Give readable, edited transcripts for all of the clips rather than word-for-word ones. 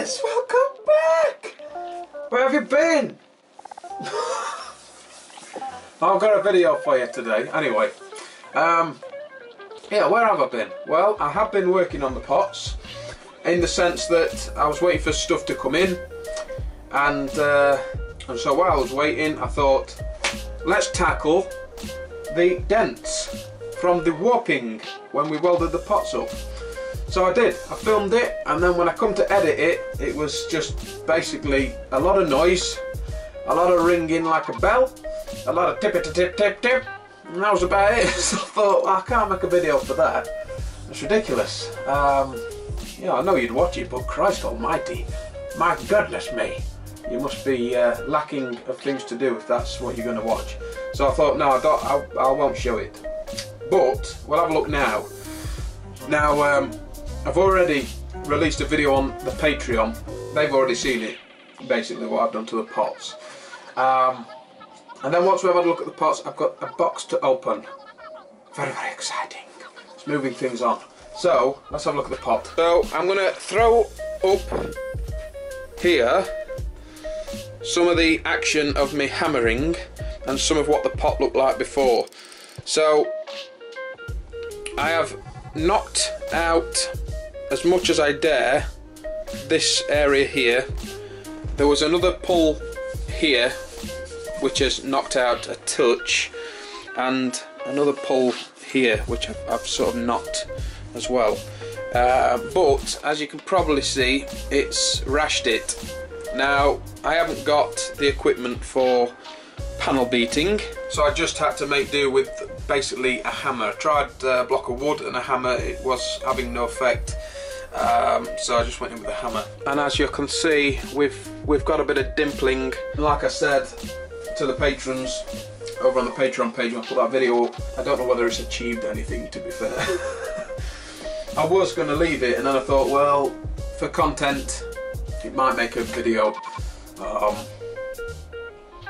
guys, welcome back! Where have you been? I've got a video for you today. Anyway, yeah, where have I been? Well, I have been working on the pots, in the sense that I was waiting for stuff to come in, and so while I was waiting, I thought, let's tackle the dents from the warping when we welded the pots up. So I did. I filmed it, and then when I come to edit it, it was just basically a lot of noise, a lot of ringing like a bell, a lot of tip tip tip tip, and that was about it. So I thought, well, I can't make a video for that. It's ridiculous. Yeah, I know you'd watch it, but Christ Almighty, my goodness me, you must be lacking of things to do if that's what you're going to watch. So I thought, no, I won't show it. But we'll have a look now. Now, I've already released a video on the Patreon. They've already seen it, basically what I've done to the pots. And then once we've had a look at the pots, I've got a box to open. Very, very exciting. It's moving things on. So, let's have a look at the pot. So, I'm going to throw up here some of the action of me hammering and some of what the pot looked like before. So, I have knocked out as much as I dare this area here. There was another pull here which has knocked out a touch, and another pull here which I've sort of knocked as well. But as you can probably see, it's rashed it. Now, I haven't got the equipment for panel beating, so I just had to make do with basically a hammer. I tried a block of wood and a hammer, it was having no effect, so I just went in with a hammer. And as you can see, we've got a bit of dimpling. Like I said to the patrons over on the Patreon page when I put that video up, I don't know whether it's achieved anything, to be fair. I was going to leave it, and then I thought, well, for content it might make a video,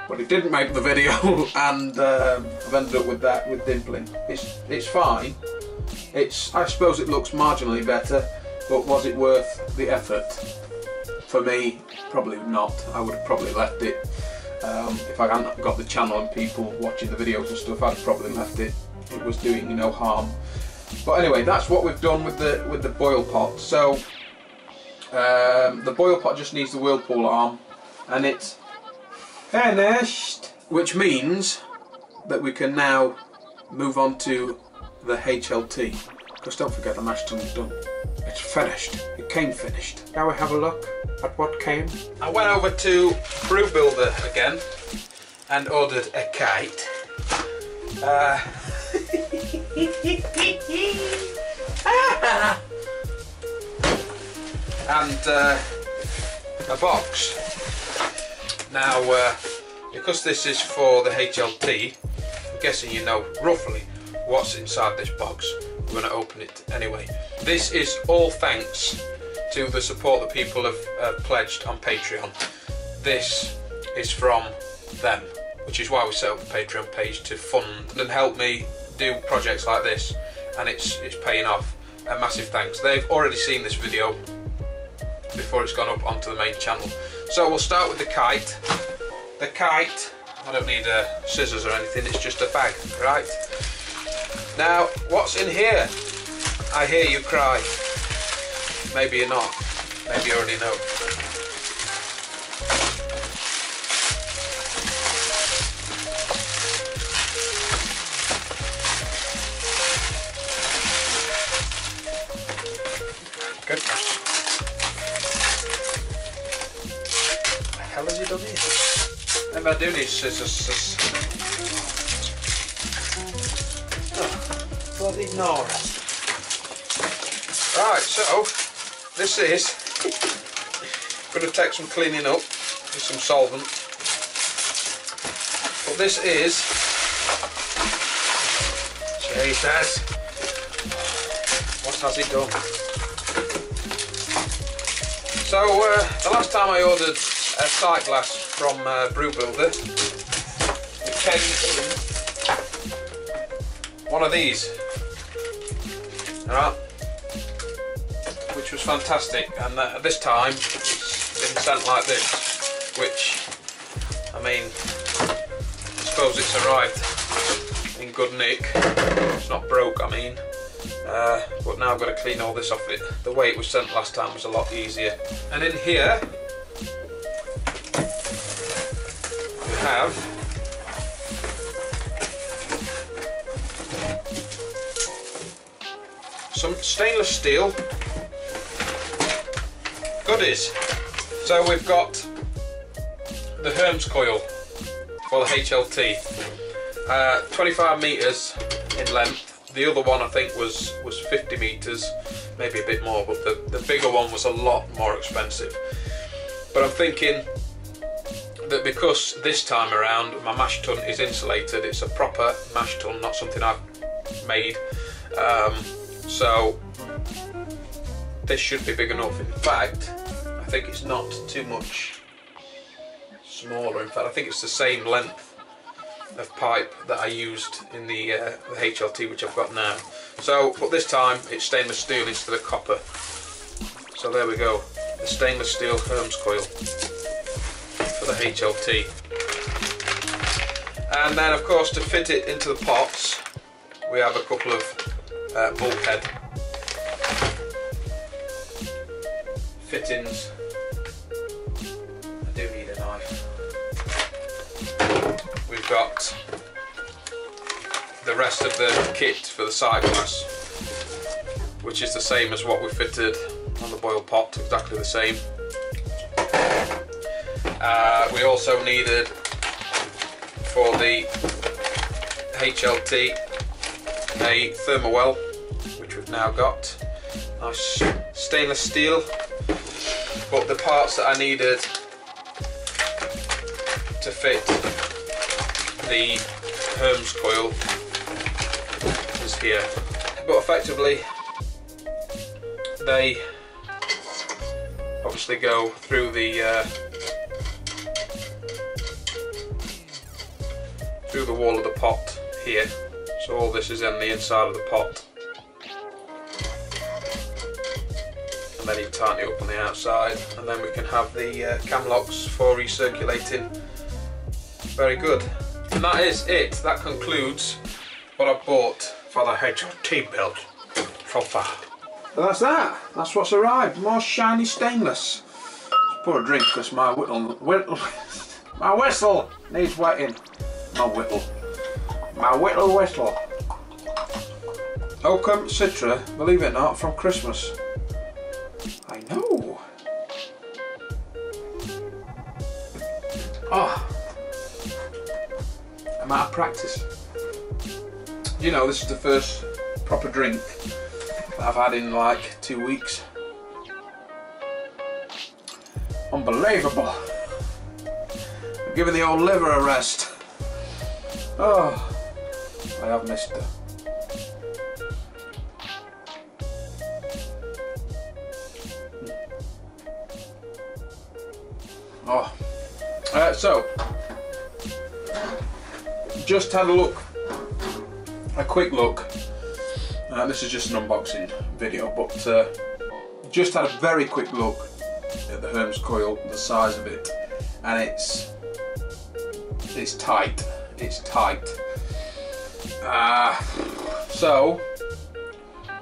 but it didn't make the video, and I've ended up with that, with dimpling. It's fine. I suppose it looks marginally better, but was it worth the effort? For me, probably not. I would have probably left it. If I hadn't got the channel and people watching the videos and stuff, I'd probably left it. It was doing you no harm. But anyway, that's what we've done with the boil pot. So the boil pot just needs the whirlpool arm, and it's finished, which means that we can now move on to the HLT, because don't forget the mash tun's done. It's finished. It came finished. Now we have a look at what came. I went over to Brew Builder again and ordered a kite. And a box. Now, because this is for the HLT, I'm guessing you know roughly what's inside this box. We're going to open it anyway. This is all thanks to the support that people have pledged on Patreon. This is from them, which is why we set up the Patreon page, to fund and help me do projects like this, and it's paying off. A massive thanks. They've already seen this video before it's gone up onto the main channel. So we'll start with the kite. The kite, I don't need scissors or anything, it's just a bag, right? Now, what's in here? I hear you cry. Maybe you're not. Maybe you already know. Good. What the hell has he done here? Maybe I do need scissors. Oh, bloody Nora. Right, so this is going to take some cleaning up with some solvent. But this is, Jesus, what has he done? So the last time I ordered a sight glass from Brew Builder, it came in one of these, alright, which was fantastic, and this time it's been sent like this, which, I mean, I suppose it's arrived in good nick. It's not broke, I mean. But now I've got to clean all this off it. The way it was sent last time was a lot easier. And in here we have some stainless steel goodies. So we've got the Herms coil for the HLT, 25 metres in length. The other one I think was 50 metres, maybe a bit more, but the bigger one was a lot more expensive. But I'm thinking that because this time around my mash tun is insulated, it's a proper mash tun, not something I've made, so this should be big enough. In fact, I think it's not too much smaller. In fact, I think it's the same length of pipe that I used in the HLT, which I've got now. So, but this time it's stainless steel instead of copper. So there we go, the stainless steel Herms coil for the HLT. And then of course, to fit it into the pots, we have a couple of bulkhead fittings. I do need a knife. We've got the rest of the kit for the side glass, which is the same as what we fitted on the boil pot, exactly the same. We also needed, for the HLT, a thermal well, which we've now got. Nice stainless steel. But the parts that I needed to fit the Herms coil is here. But effectively, they obviously go through the wall of the pot here. So all this is on the inside of the pot, and then you tighten it up on the outside, and then we can have the cam locks for recirculating. Very good. And that is it. That concludes what I bought for the HLT build so far. So that's that. That's what's arrived. More shiny stainless. Let's pour a drink because my my whistle needs wetting. My whittle. My whittle whistle. Oakham Citra, believe it or not, from Christmas. I know. Oh. I'm out of practice. You know, this is the first proper drink that I've had in like 2 weeks. Unbelievable. I'm giving the old liver a rest. Oh, I have missed her. Oh, so just had a quick look. This is just an unboxing video, but just had a very quick look at the Herms coil, the size of it, and it's tight. It's tight. So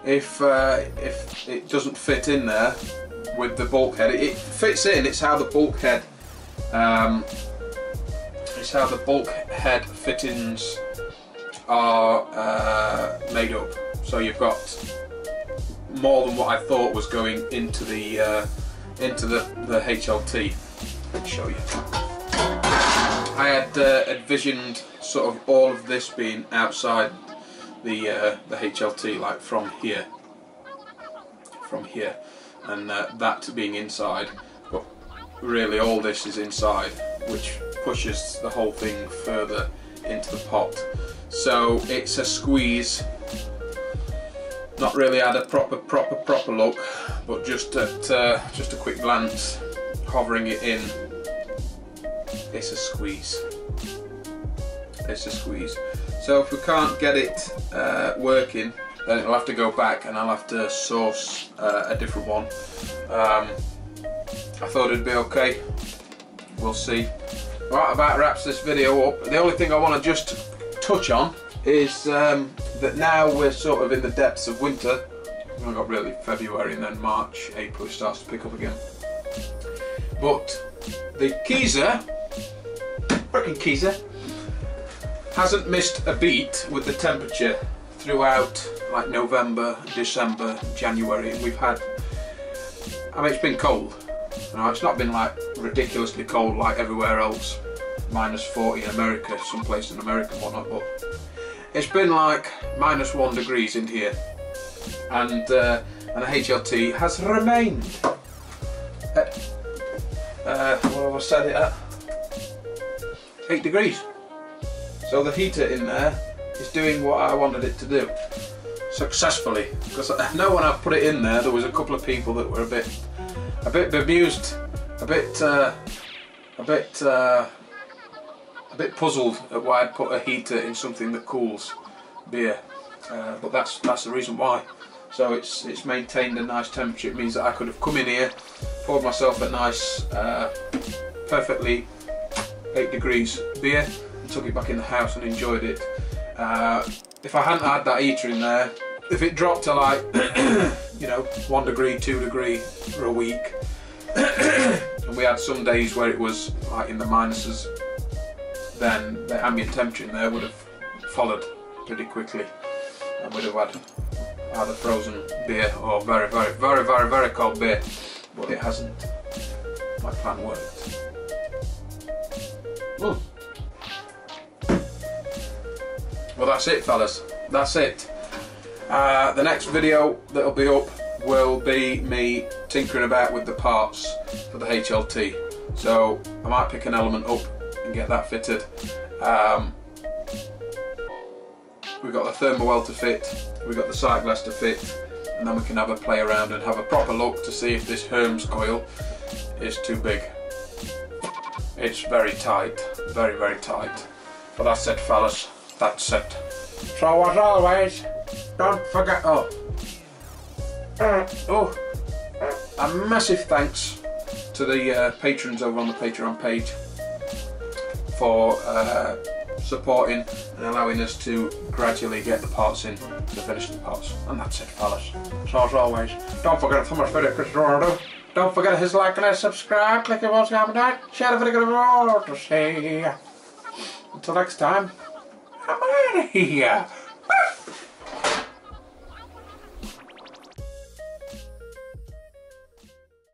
if it doesn't fit in there with the bulkhead, it fits in. It's how the bulkhead. It's how the bulkhead fittings are made up. So you've got more than what I thought was going into the HLT. Let me show you. I had envisioned sort of all of this being outside the HLT, like from here, and that being inside. But really, all this is inside, which pushes the whole thing further into the pot. So it's a squeeze. Not really had a proper look, but just at just a quick glance, hovering it in, it's a squeeze. It's a squeeze. So if we can't get it working, then it'll have to go back, and I'll have to source a different one. I thought it'd be okay. We'll see. Right, about wraps this video up. The only thing I want to just touch on is that now we're sort of in the depths of winter. We've got really February and then March, April it starts to pick up again. But the Keezer, frickin' Keezer, hasn't missed a beat with the temperature throughout like November, December, January, and we've had, I mean, it's been cold. You know, it's not been like ridiculously cold like everywhere else, -40 in America, some place in America and whatnot, but it's been like -1 degrees in here, and the HLT has remained at, what have I said it at? 8 degrees. So the heater in there is doing what I wanted it to do, successfully, because I know when I put it in there, there was a couple of people that were a bit bemused, a bit puzzled at why I'd put a heater in something that cools beer, but that's the reason why. So it's maintained a nice temperature. It means that I could have come in here, poured myself a nice, perfectly 8 degrees beer, and took it back in the house and enjoyed it. If I hadn't had that heater in there, if it dropped to like, you know, 1 degree, 2 degree for a week, and we had some days where it was like in the minuses, then the ambient temperature in there would have followed pretty quickly, and we'd have had either frozen beer or very cold beer, but it hasn't. My plan worked. Ooh. Well, that's it, fellas. That's it. The next video that'll be up will be me tinkering about with the parts for the HLT. So I might pick an element up and get that fitted. We've got the thermal well to fit, we've got the sight glass to fit, and then we can have a play around and have a proper look to see if this Herms coil is too big. It's very tight, very tight. But that's it, fellas, that's it. So as always, don't forget, a massive thanks to the patrons over on the Patreon page for supporting and allowing us to gradually get the parts in to finish the parts. And that's it, fellas. So as always, don't forget to thumbs video, Chris Ronaldo. Don't forget to hit like and subscribe, click the bell, comment, share the video to see. Until next time, I'm out of here.